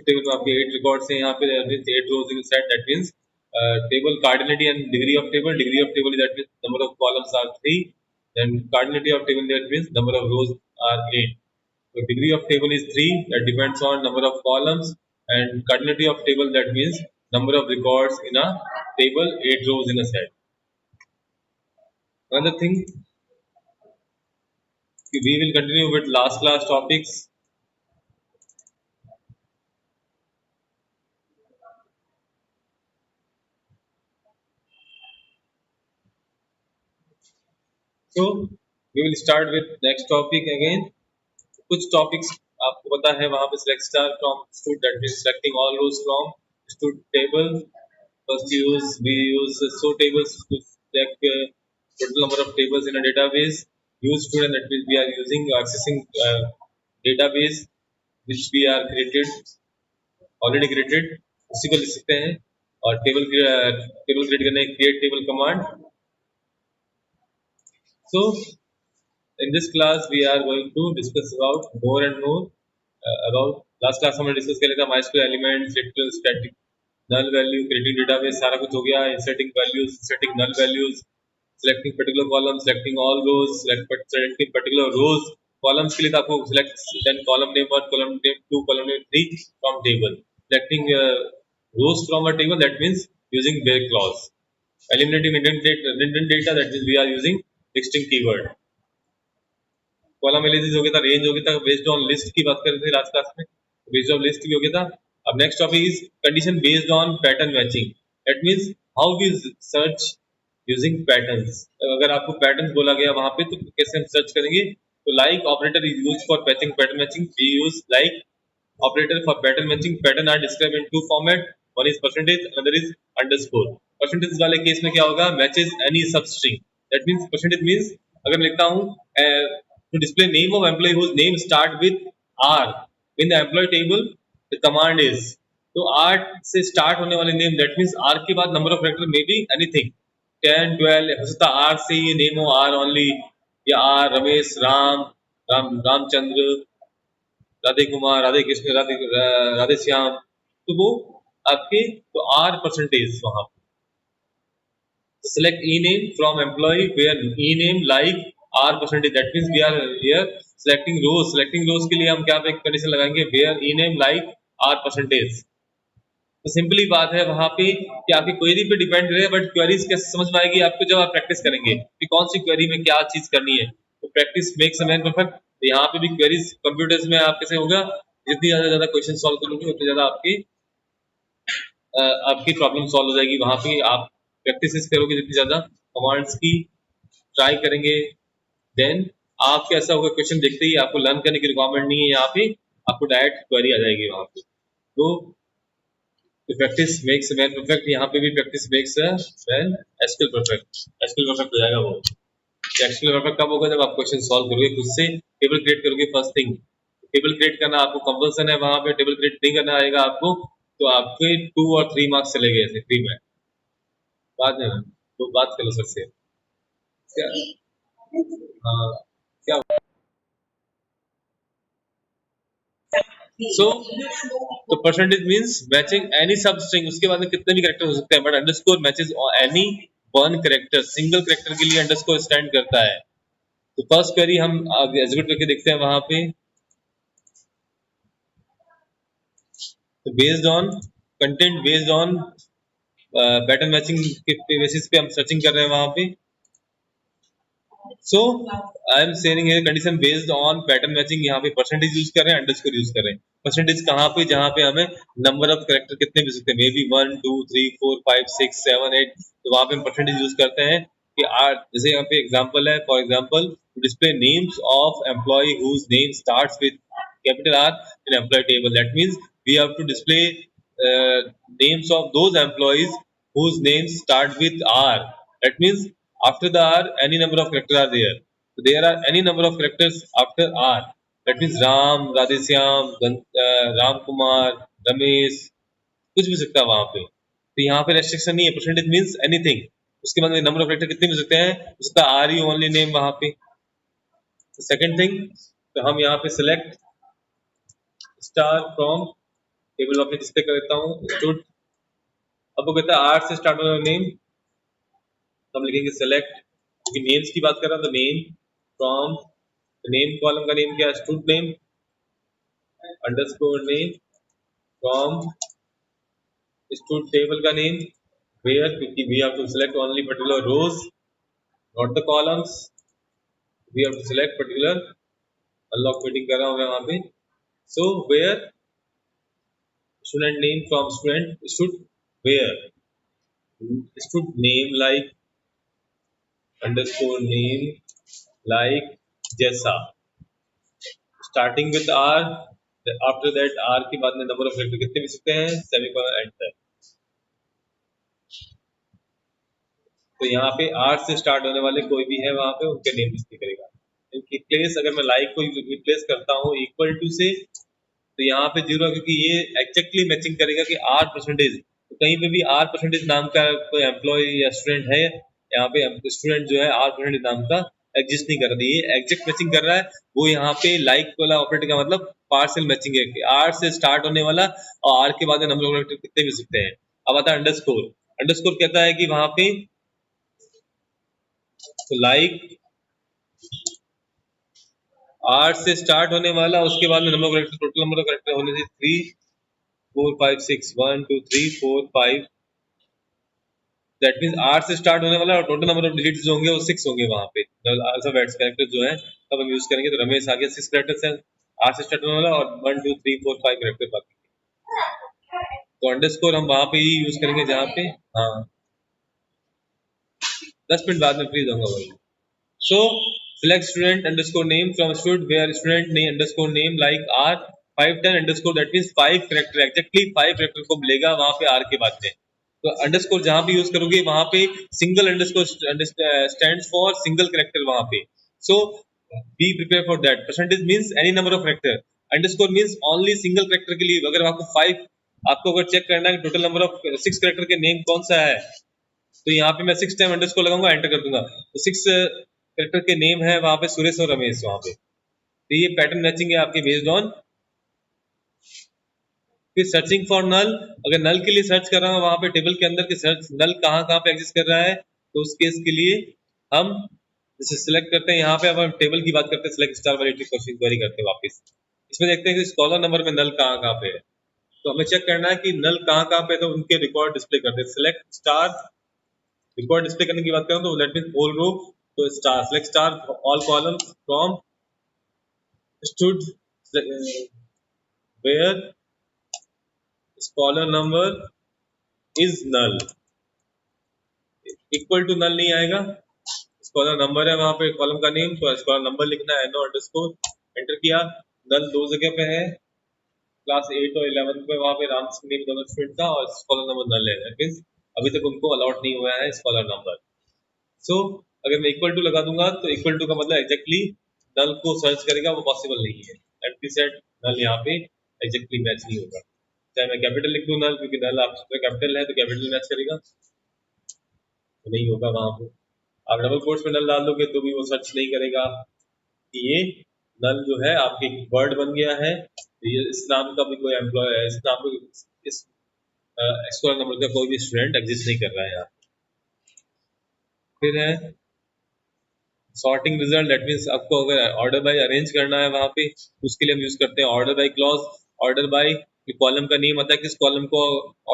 Table में आपके 8 records हैं यहाँ पे, that means 8 rows in the set, that means table cardinality and degree of table is that means number of columns are 3, then cardinality of table that means number of rows are 8. So degree of table is 3, that depends on number of columns, and cardinality of table that means number of records in a table, 8 rows in a set. Another thing, we will continue with last class topics. So we will start with next topic again. कुछ topics आपको पता है वहां पे select star from stud, that means selecting all rows from stud table. First we use so tables to select total number of tables in a database. Use stud, and that means we are using accessing database which we are already created, उसी को लिख सकते हैं. और table create करने create table command. So in this class we are going to discuss about more and more about last class हमने discuss किया था MySQL element, sector, static, null value, creating database, सारा कुछ हो गया. inserting values, inserting null values, selecting particular columns, selecting all rows, selecting particular rows. columns के लिए तो आपको select then column name 1, column name 2, column name 3 from table. selecting rows from a table, that means using where clause. eliminating redundant data, that means we are using distinct keyword. Column analysis हो गया था, range हो गया था, based on list की बात कर रहे थे लास्ट क्लास में, बेस्ड ऑन लिस्ट भी हो गया था. अब next topic is condition based on pattern matching. That means how we search using patterns. अगर आपको पैटर्न्स बोला गया वहां पे तो कैसे हम सर्च करेंगे. तो like operator is used for patching pattern matching. We use like operator for pattern matching. pattern are described in two format. One is percentage, another is underscore. percentage वाले केस में क्या होगा, matches any substring. that means percentage means अगर मैं लिखता हूँ to display name of employee whose name start with R in the employee table, the command is, तो R से start होने वाले name, that means R के बाद number of character may be anything 10, 12. हो सकता है R से ये name हो R only, या R रमेश, रामचंद्र, राधे कुमार, राधे कृष्ण, राधे श्याम, तो वो आपके तो आर परसेंटेज वहां पे. select e name from employee where e name like r percentage. that means we are here selecting rows के लिए हम क्या पे कंडीशन लगाएंगे, where e name like r percentage. तो सिंपली बात है वहां पे कि आपकी क्वेरी पे डिपेंड करे, बट क्वेरीज कैसे समझ में आएगी आपको जब आप प्रैक्टिस करेंगे कि कौन सी क्वेरी में क्या चीज करनी है. तो practice makes a man perfect. यहाँ पे भी क्वेरीज कंप्यूटर्स में आप कैसे होगा, जितनी ज्यादा क्वेश्चन सॉल्व करोगे उतनी ज्यादा आपकी प्रॉब्लम सॉल्व हो जाएगी. वहां पे आप प्रैक्टिस करोगे जितनी ज्यादा कमांड्स की ट्राई करेंगे, देन आप कैसा होगा, क्वेश्चन देखते ही आपको लर्न करने की रिक्वायरमेंट नहीं है, यहाँ पे आपको डायरेक्ट क्वेरी आ जाएगी वहां पे. तो प्रैक्टिस मेक्स मैन परफेक्ट. यहाँ पे भी practice makes man SQL perfect. SQL perfect हो जाएगा वो. एसक्यूएल परफेक्ट कब होगा, जब आप क्वेश्चन सॉल्व करोगे, खुद से टेबल क्रिएट करोगे. फर्स्ट थिंग टेबल क्रिएट करना आपको कंपल्सन है. वहां पे टेबल क्रिएट नहीं करना आएगा आपको तो आपके 2 और 3 मार्क्स चले गए ऐसे फ्री में. बाद में तो बात करो सर से क्या. हाँ क्या. So तो परसेंटेज मींस मैचिंग एनी सब स्ट्रिंग. उसके बाद में कितने भी कैरेक्टर हो सकते हैं, but underscore matches any one character. Single character के लिए अंडरस्कोर स्टैंड करता है. तो फर्स्ट क्वेरी हम एग्जीक्यूट करके देखते हैं वहां पे. तो based on content, based on pattern matching के बेसिस पे हम सर्चिंग कर रहे हैं वहां पे. So I am saying here condition based on pattern matching. यहाँ पे परसेंटेज यूज कर रहे हैं, अंडरस्कोर यूज कर रहे हैं. परसेंटेज कहाँ पे, जहाँ पे हमें नंबर ऑफ कैरेक्टर कितने भी सकते हैं, मे बी 1 2 3 4 5 6 7 8, तो वहां पे हम परसेंटेज यूज करते हैं कि जैसे यहाँ पे एग्जांपल है, for example display names of employee whose name starts with capital R in employee table. that means we have to display names of those employees whose names start with R. that means after the R any number of characters are there. so there are any number of characters after R. that means Ram, Radheshyam, Ram Kumar, Ramesh, कुछ भी सकता है वहां पे. तो यहाँ पे restriction नहीं है. Percentage means anything. उसके बाद नंबर ऑफ कैरेक्टर कितने भी सकते हैं, उसका आर यू ओनली नेम वहां पे. सेकंड थिंग, तो हम यहाँ पे सिलेक्ट स्टार फ्रॉम टेबल वापस डिस्प्ले कर देता हूँ स्टूड। अब वो कहता है आर से स्टार्ट होने वाला नेम, तो हम लिखेंगे सेलेक्ट, क्योंकि नेम्स की बात कर रहा हूँ तो नेम फ्रॉम, नेम कॉलम का नेम क्या है, stud name underscore name from stud table का नेम वेयर, क्योंकि we have to select only particular rows not the columns, we have to select particular, unlock meeting कर रहा हूँ मैं वहां पे। So where student name from student stud where stud name like underscore name like जैसा starting with R, after that R के बाद में नंबर ऑफ कैरेक्टर कितने भी सकते हैं, सेमीकोलन एंटर। तो यहाँ पे आर से स्टार्ट होने वाले कोई भी है वहां पे उनके नेम डिस्प्ले करेगा। इनकी प्लेस अगर मैं लाइक को रिप्लेस करता हूँ इक्वल टू से, तो यहाँ पे जीरो, क्योंकि ये एग्जैक्टली मैचिंग करेगा कि आर परसेंटेज, तो कहीं पे भी आर परसेंटेज नाम का कोई एम्प्लॉय या स्टूडेंट है, यहाँ पे स्टूडेंट जो है आर परसेंटेज नाम का एग्जिस्ट नहीं कर रहा है, ये एग्जैक्ट मैचिंग कर रहा है। वो यहाँ पे लाइक वाला ऑपरेटर का मतलब पार्शियल मैचिंग है कि आर से स्टार्ट होने वाला और आर के बाद नंबर ऑफ कैरेक्टर कितने भी सकते हैं। अब आता है अंडरस्कोर। अंडरस्कोर कहता है कि वहां पे तो लाइक आर से स्टार्ट होने वाला, उसके बाद में number of character, total number of character होने से 3 4 5 6 1 2 3 4 5, दैट मींस आर से स्टार्ट होने वाला और टोटल नंबर ऑफ डिजिट्स जो होंगे वो 6 होंगे वहां पे अल्फाबेट्स कैरेक्टर जो है तब हम यूज करेंगे। तो रमेश आ गया 6 कैरेक्टर्स है आर से स्टार्ट होने वाला और 1 2 3 4 5 कैरेक्टर बाकी। तो अंडरस्कोर हम वहां पे ही यूज करेंगे जहां पे, हाँ 10 मिनट बाद में फ्री जाऊंगा भाई। सो select student underscore name from student where student name underscore name like r 510 underscore, that means 5 character, exactly 5 character को मिलेगा वहां पे r के बाद में। तो अंडरस्कोर जहां भी यूज करोगे वहां पे single underscore stands for single character वहां पे। So be prepare for that. Percentage means any number of character, underscore means only single character के लिए। अगर आपको 5, आपको अगर चेक करना है टोटल नंबर ऑफ 6 कैरेक्टर के नेम कौन सा है, तो यहाँ पे मैं 6 टाइम अंडरस्कोर लगाऊंगा, एंटर कर दूंगा, तो 6 कैरेक्टर के नेम है वहां पे सुरेश और रमेश वहां पे। तो ये पैटर्न मैचिंग है आपकी बेस्ड ऑन। फिर सर्चिंग फॉर नल, अगर नल के लिए सर्च कर रहा हूँ वहां पे टेबल के अंदर के सर्च नल कहाँ पे एग्जिस्ट कर रहा है, तो उस केस के लिए हम जैसे सिलेक्ट करते हैं, यहाँ पे अब हम टेबल की बात करते हैं, सिलेक्ट स्टार वाली क्वेश्चन क्वेरी करते हैं वापस। इसमें देखते हैं कि स्कॉलर नंबर में नल कहाँ पे है, तो हमें चेक करना है कि नल कहाँ पे, तो उनके रिकॉर्ड डिस्प्ले करते हैं। सिलेक्ट स्टार, रिकॉर्ड डिस्प्ले करने की बात करूँ तो लेट मीन होल रो, तो star select star all column from stud where scholar number is null, equal to null नहीं आएगा, स्कॉलर नंबर है वहां पे कॉलम का नेम, तो स्कॉलर नंबर लिखना है, नो अंडरस्कोर, एंटर किया। नल दो जगह पे है, क्लास 8 और 11 में वहां पे राम सिंह नेम दोनों स्टूडेंट था और स्कॉलर नंबर नल है, दैट मींस अभी तक उनको अलॉट नहीं हुआ है स्कॉलर नंबर। सो अगर मैं इक्वल टू लगा दूंगा तो इक्वल टू का मतलब एग्जैक्टली नल को सर्च करेगा, वो पॉसिबल नहीं है। एट दी सेट नल यहाँ पे एग्जैक्टली मैच नहीं होगा, चाहे मैं कैपिटल लिख दूं नल, क्योंकि नल आपका कैपिटल है तो कैपिटल मैच करेगा, तो नहीं होगा वहां पे। आप डबल कोट्स में नल डाल दोगे तो भी वो सर्च नहीं करेगा कि ये नल जो है आपके वर्ड बन गया है, तो ये इस नाम का भी कोई एम्प्लॉय है, इस नाम को इस स्कॉलर नंबर का कोई भी स्टूडेंट एग्जिस्ट नहीं कर रहा है यहाँ। फिर है सॉर्टिंग रिजल्ट, दैट मींस आपको अगर ऑर्डर बाय अरेंज करना है वहां पे, उसके लिए हम यूज करते हैं order by clause. Order by column का नेम आता है, किस कॉलम को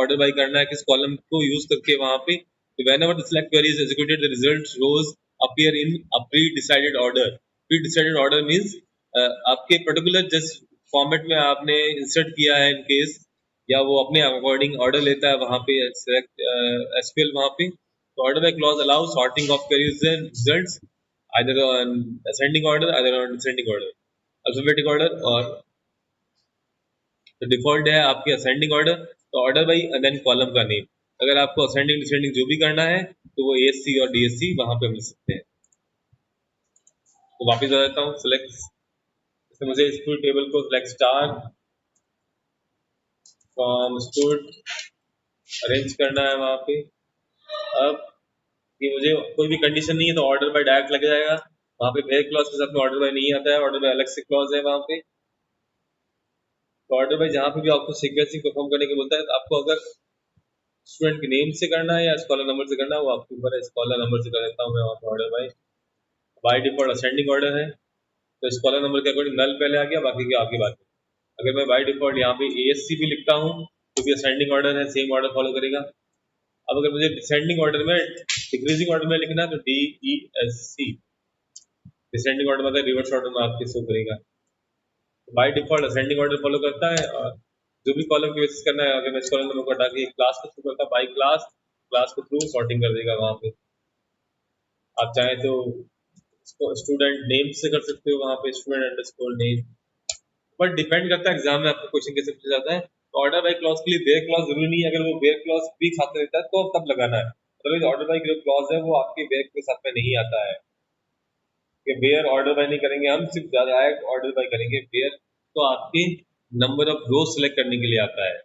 ऑर्डर बाय करना है, किस कॉलम को यूज करके वहां पे। तो whenever the select query is executed the result rows appear in a pre decided order. Pre decided order means आपके पर्टिकुलर जिस फॉर्मेट में आपने इंसर्ट किया है इन केस, या वो अपने अकॉर्डिंग ऑर्डर लेता है वहां पे सिलेक्ट एसक्यूएल वहां पे। तो order by clause allow sorting of queries and results either on ascending order, either on descending order, alphabetic order, और तो डिफॉल्ट है आपकी असेंडिंग ऑर्डर, तो ऑर्डर बाई देन कॉलम का नेम। अगर आपको असेंडिंग डिसेंडिंग जो भी करना है तो वो एएससी और डीएससी वहां पे मिल सकते हैं। तो वापस आ जाता हूँ, सिलेक्ट, जैसे मुझे स्टूड टेबल को select star from stood arrange करना है वहां पे। अब कि मुझे कोई भी कंडीशन नहीं है तो ऑर्डर बाय डायरेक्ट लग जाएगा, वहां पे ब्रेक क्लॉज के साथ में ऑर्डर बाय नहीं आता है, ऑर्डर बाय अलग से क्लॉज है वहां पे। तो ऑर्डर बाय जहाँ पे भी आपको सीक्वेंसिंग परफॉर्म करने के बोलता है, तो आपको अगर स्टूडेंट के नेम से करना है या स्कॉलर नंबर से करना है, वो आपके ऊपर है। स्कॉलर नंबर से कर देता हूँ मैं वहाँ पे order by default ascending order है, तो स्कॉलर नंबर के अकॉर्डिंग नल पहले आ गया, बाकी की आगे बात है। अगर मैं बाय डिफॉल्ट यहाँ पे ASC भी लिखता हूँ तो भी असेंडिंग ऑर्डर है, सेम ऑर्डर फॉलो करेगा। अब अगर मुझे डिसेंडिंग ऑर्डर में, डिक्रीजिंग ऑर्डर में लिखना है तो DESC, डिसेंडिंग ऑर्डर मतलब रिवर्स ऑर्डर में आपके शो करेगा। By default ascending order follow करता है, और जो भी कॉलम की बेसिस करना है, अगर मैं इस कॉलम नंबर को हटा के क्लास को थ्रू करता, बाई क्लास, क्लास को थ्रू सॉर्टिंग कर देगा वहाँ पे। आप चाहें तो स्टूडेंट नेम से कर सकते हो वहाँ पे, student underscore name, but depend करता है एग्जाम में आपको क्वेश्चन कैसे पूछा जाता है। तो ऑर्डर बाई क्लॉज के लिए वेयर क्लॉज जरूरी नहीं है, अगर वो वेयर क्लॉज भी साथ में रहता है तो तब लगाना है। अदरवाइज ऑर्डर बाई क्लॉज है वो आपके वेयर के साथ में नहीं आता है, कि वेयर ऑर्डर बाई नहीं करेंगे हम, सिर्फ डायरेक्ट ऑर्डर बाई करेंगे। वेयर तो आपके नंबर ऑफ रोज सेलेक्ट करने के लिए आता है,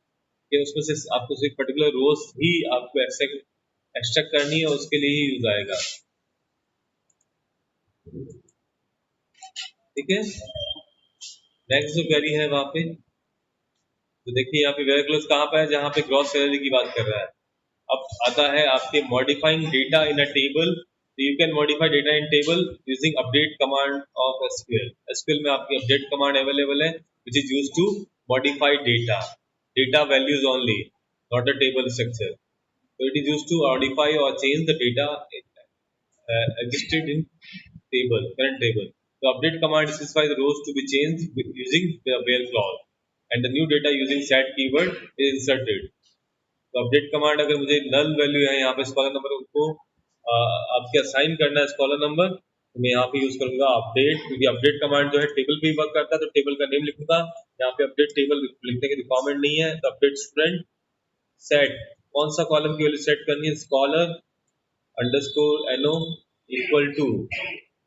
कि उसमें से आपको सिर्फ पर्टिकुलर रोज ही आपको एक्सट्रैक्ट करनी है, उसके लिए ही यूज आएगा। ठीक है, नेक्स्ट जो क्वेरी है वहाँ पे, तो देखिए यहाँ पे वेयर क्लॉज कहाँ पे है, जहाँ पे ग्रॉस सैलरी की बात कर रहा है। अब आता है आपके modifying data in a table, तो you can modify data in table using update command of SQL. SQL में आपकी अपडेट कमांड अवेलेबल है, which is used to modify data, data values only, not a table structure. So it is used to modify or change the data existed in current table. The update command specifies the rows to be changed using the where clause, and the new data using set keyword is inserted. तो update command, अगर मुझे null value है यहाँ पे scholar number को आपके assign करना है स्कॉलर नंबर, तो मैं यहाँ पे यूज करूंगा अपडेट, क्योंकि अपडेट कमांड जो है टेबल पे ही वर्क करता है, तो टेबल का नेम लिखूंगा। यहाँ पे अपडेट टेबल लिखने की रिक्वायरमेंट नहीं है, तो अपडेट स्टूडेंट सेट, कौन सा कॉलम की वैल्यू सेट करनी है, स्कॉलर अंडरस्कोर एनो इक्वल टू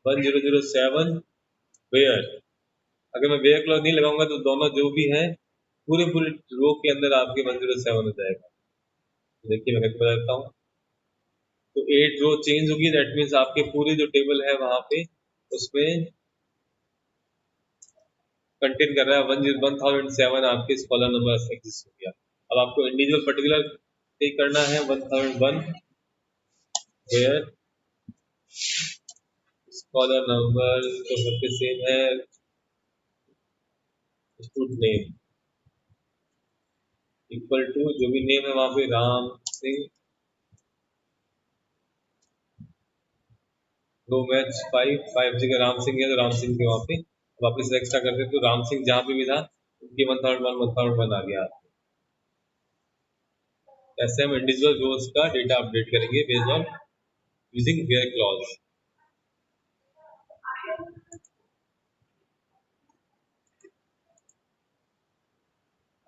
1007 वेयर। अगर मैं वेयर क्लॉज नहीं लगाऊंगा तो दोनों जो भी हैं पूरे पूरे रो के अंदर आपके 107 हो जाएगा। तो देखिए मैं करके बताता हूँ, तो 8 रो चेंज होगी, दैट मीन्स आपके पूरे जो टेबल है वहां पे उसमें कंटेन कर रहा है 1007 आपके स्कॉलर नंबर एग्जिस्ट हो गया। अब आपको इंडिविजुअल पर्टिकुलर पे करना है 1001 वेयर स्कॉलर नंबर तो सबके सेम है, स्टूडेंट नेम इक्वल टू जो भी नेम है वहां पे राम सिंह, रो मैच 5 जगह राम सिंह है तो राम सिंह के वहां पे वापस एक्स्ट्रा करते तो राम सिंह जहाँ पे भी था उनकी 1001 आ गया। ऐसे हम इंडिविजुअल रोज का डेटा अपडेट करेंगे based on using var clause.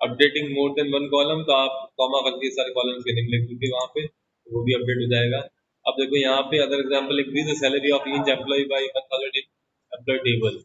Updating more than one column, तो आप कॉमा करके सारे कॉलम के नेम लिख दीजिए वहां पे, तो वो भी अपडेट हो जाएगा। अब देखो यहाँ पे other example increase the salary of each employ by 1000 in employ table.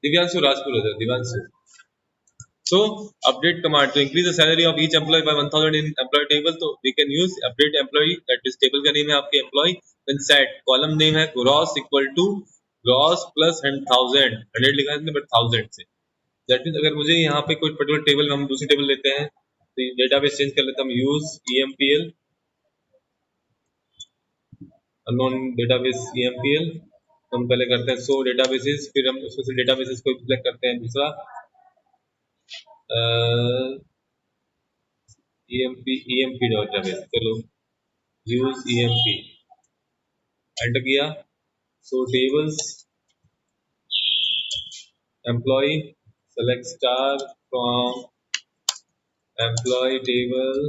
Divyanshu Rajpur है, Divyanshu. So update command to increase the salary of each employee by 1000 in employee table. तो we can use update employee, that is table का name है आपके employee. Then set column name है gross equal to gross plus 1000, 100 लिखा है इसने but 1000 से. That means अगर मुझे यहाँ पे कोई पर्टिकुलर टेबल, हम दूसरी टेबल लेते हैं तो डेटाबेस चेंज कर लेता हूँ, use EMPL unknown database EMPL. तो हम पहले करते हैं सो डेटाबेसेस, फिर हम उसमें से डेटाबेसेस को सिलेक्ट करते हैं. दूसरा EMP database, चलो use EMP एंटर किया. सो tables employee, select star from employee table.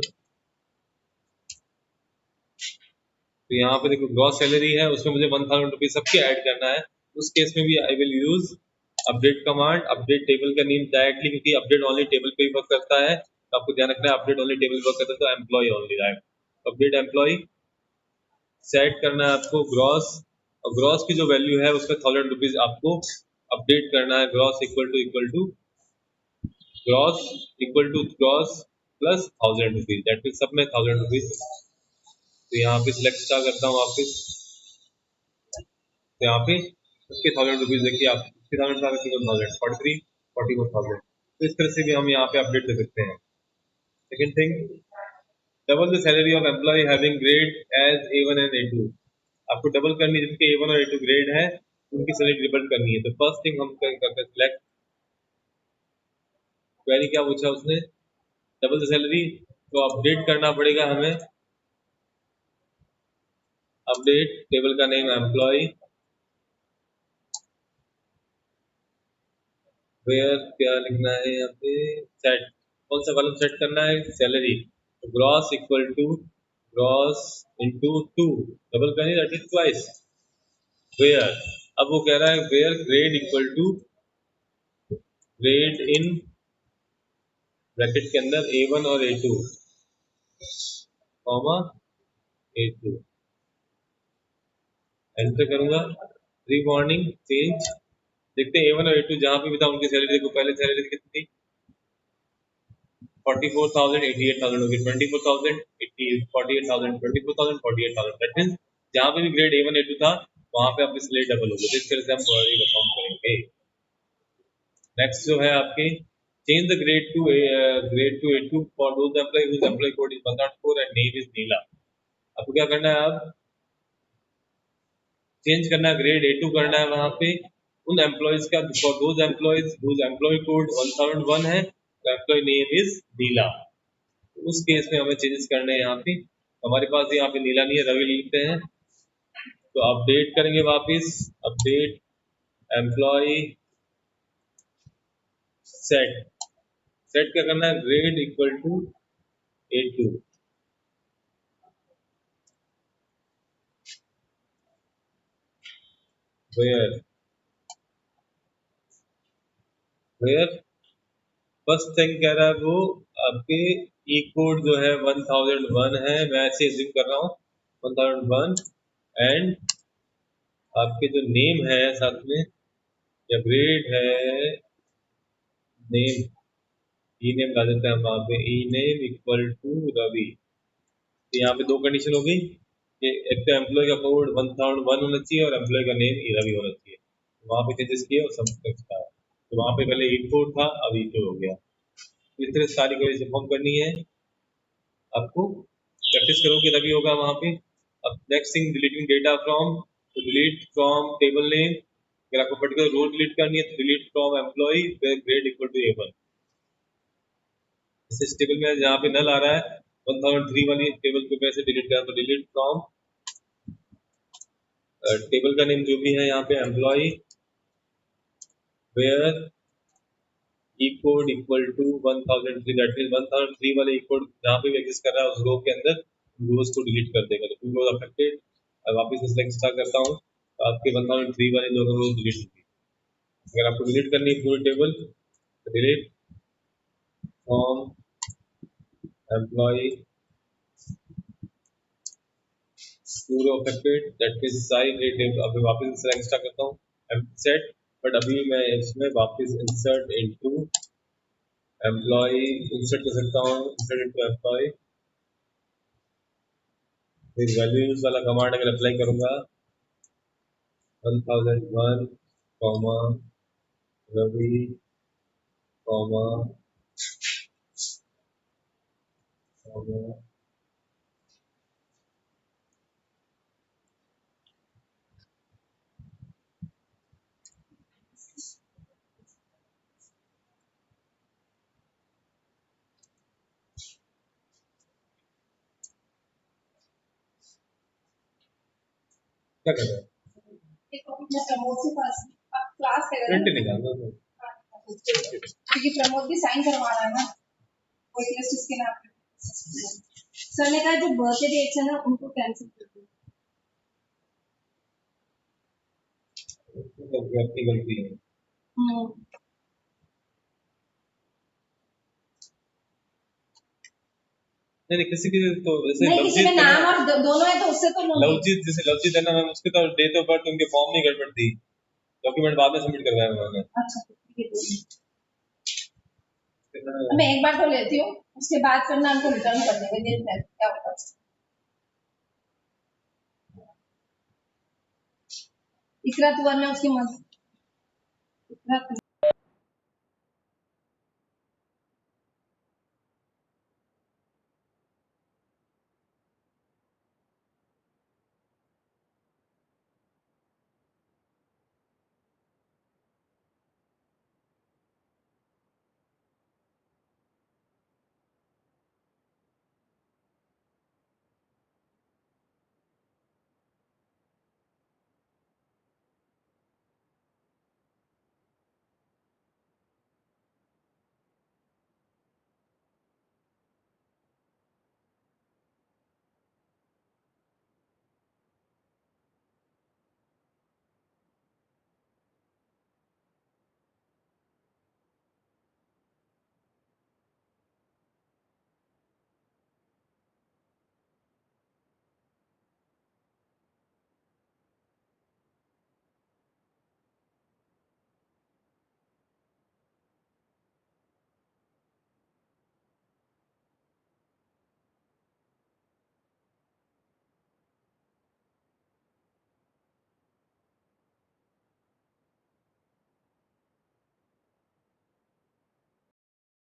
तो यहाँ पे देखो ग्रॉस सैलरी है, उसमें मुझे 1000 रुपीज सबके ऐड करना है. उस केस में भी I will use update command. Update table का नेम डायरेक्टली, क्योंकि अपडेट ओनली टेबल पे ही वर्क करता है, तो आपको ध्यान रखना है अपडेट ओनली टेबल वर्क करता है, तो employ only right. Update employ set करना है आपको ग्रॉस, और ग्रॉस की जो वैल्यू है उसमें 1000 रुपीज आपको अपडेट करना है. Gross equal to gross equal to gross plus 1000 rupees, that mean सब में 1000 रुपीज. तो यहाँ पे सिलेक्ट स्टार करता हूँ वापस. तो यहाँ पे उसके 1000 रुपीज देखिए आप, उसके 1000 43 41,000. तो इस तरह से भी हम यहाँ पे अपडेट दे सकते हैं. Second thing, double the salary of employ having grade as A1 and A2. आपको डबल करनी है, जिनके A1 और A2 ग्रेड है उनकी सैलरी डबल करनी है. तो फर्स्ट थिंग हम करते हैं सिलेक्ट. क्वेरी क्या पूछा उसने, डबल द सैलरी, तो अपडेट करना पड़ेगा हमें. अपडेट टेबल का नेम एम्प्लॉय, वेयर क्या लिखना है यहाँ पे, सेट, कौन सा कॉलम सेट करना है, salary. Gross equal to gross into 2, double करनी दैट इज ट्वाइस. वेयर, अब वो कह रहा है where grade equal to grade in bracket के अंदर A1 और A2 कॉमा A2. एंटर करूंगा. Pre warning change. देखते हैं A1 और A2 जहां पे भी था उनकी सैलरी को, पहले सैलरी कितनी थी 44,000 88,000 होगी. 24,000 48,000 24,000 48,000. दैट मींस जहां पे भी ग्रेड A1 A2 था वहां पे आपकी सैलरी डबल होगी. इस तरह से हम परफॉर्म करेंगे. नेक्स्ट जो है आपकी, change the grade to A2 for those employ who employ code is 104 and name is Neela. आपको क्या करना है, अब चेंज करना है, ग्रेड A2 करना है वहां पे उन एम्प्लॉयज का, for those employees whose employ code 1001 है, एम्प्लॉय नेम इज नीला. उस केस में हमें चेंजेस करने हैं. यहाँ पे हमारे पास यहाँ पे नीला नहीं है, रवि लिखते हैं. तो अपडेट करेंगे वापस. Update employ set. सेट क्या करना है, grade equal to A2. Where where first thing कह रहा है वो, आपके ई कोड जो है 1001 है, मैं ऐसे एज्यूम कर रहा हूँ 1001. एंड आपके जो नेम है साथ में, या ग्रेड है, नेम, ई नेम डाल देते हैं हम वहाँ पे, ई नेम इक्वल टू रवि. तो यहाँ पे दो कंडीशन हो गई कि एक तो एम्प्लॉय का कोड 1001 होना चाहिए और एम्प्लॉय का नेम ई रवि होना चाहिए. तो वहाँ पे चेंजेस किए और सब कुछ था. तो वहाँ पे पहले ई कोड था, अब ई कोड हो गया. इस तरह से सारी क्वेरी परफॉर्म करनी है आपको. प्रैक्टिस करो कि तभी होगा वहाँ पे. अब next thing, deleting data from. तो डिलीट फ्रॉम टेबल नेम. अगर आपको पर्टिकुलर रोल डिलीट करनी है तो delete from employ grade equal to A1. इस टेबल में जहाँ पे नल आ रहा है 1003 वाली टेबल को कैसे डिलीट करें, तो डिलीट फ्रॉम टेबल का नेम जो भी है यहाँ पे employ where E code equal to 1003, दैट मीन 1003 वाले ई कोड जहाँ पे भी एग्जिस्ट कर रहा है उस रो के अंदर रोज को डिलीट कर देगा. तो रोज अफेक्टेड. अब वापस से सिलेक्ट स्टार करता हूँ तो आपके 1003 वाले दोनों रोज डिलीट होगी. अगर आपको डिलीट करनी है पूरी टेबल तो डिलीट फ्रॉम एम्प्लॉय पूरे अफेक्टेड, दैट मींस सारी टेबल. अब वापस से सिलेक्ट स्टार करता हूँ, सेट बट अभी मैं इसमें वापस इंसर्ट इनटू एम्प्लॉय इंसर्ट कर सकता हूँ, इंसर्ट इनटू एम्प्लॉय, फिर वैल्यूज वाला कमांड अगर अप्लाई करूंगा 1001 कॉमा रवि कॉमा क्या कर रहा है, प्रमोद से पास अब क्लास कर रहे प्रिंट हैं निकालना तो क्योंकि प्रमोद भी साइन करवाना है ना, कोई लिस्ट इसके नाम पे। सर ने कहा जो बर्थडे डेट्स है ना उनको कैंसिल कर दो। अपनी गलती है। नहीं नहीं, किसी की तो वैसे नहीं किसी में लवजीत है नाम ना, और दोनों है तो उससे तो लूंगी। लवजीत जैसे लवजीत है ना मैम, उसके तो डेट ऑफ बर्थ उनके फॉर्म में गड़बड़ थी, डॉक्यूमेंट बाद में सबमिट करवाया उन्होंने। अच्छा ठीक है, मैं एक बार तो लेती हूँ, उसके बाद फिर मैं उनको रिटर्न कर देंगे, देखते हैं क्या होता है। इकरा तुअर में उसकी मत इकरा